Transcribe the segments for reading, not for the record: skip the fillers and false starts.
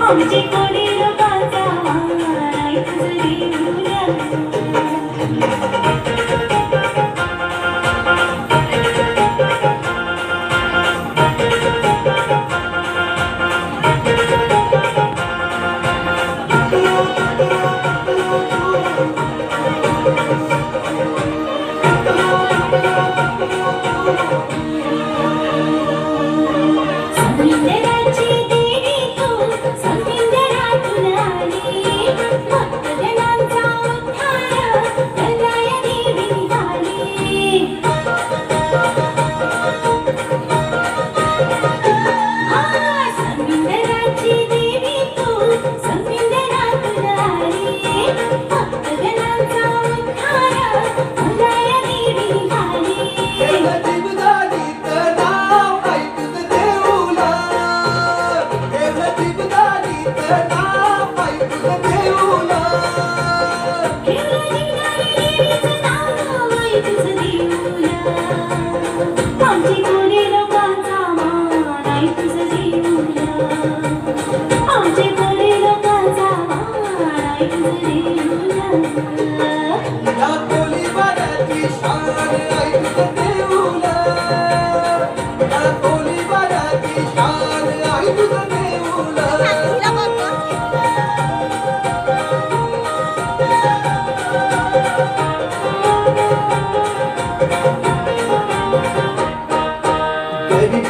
आमचे कोणी लोकांचा माय तुझं देऊया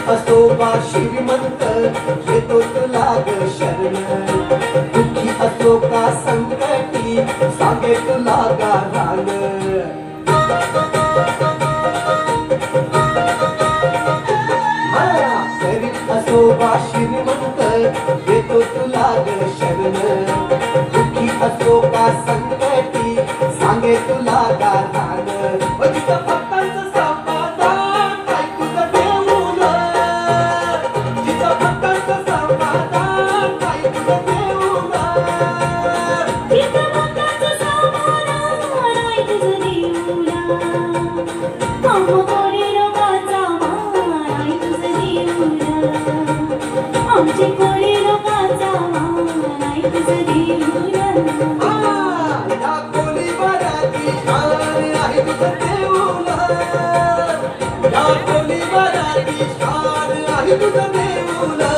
असो वा श्रीमंत येतो तुला ग शरण दुःखी असो का संकटी सांगे तुला गाण गरीब असो वा श्रीमंत येतो तुला ग शरण दुःखी असो का संकटी सांगे तुला गाण आमचे कोणी लोकांचा मान तुझं देऊया या कोणी बराची शान आहे तुझं देऊला या कोणी बराची शान आहे तुझं देऊला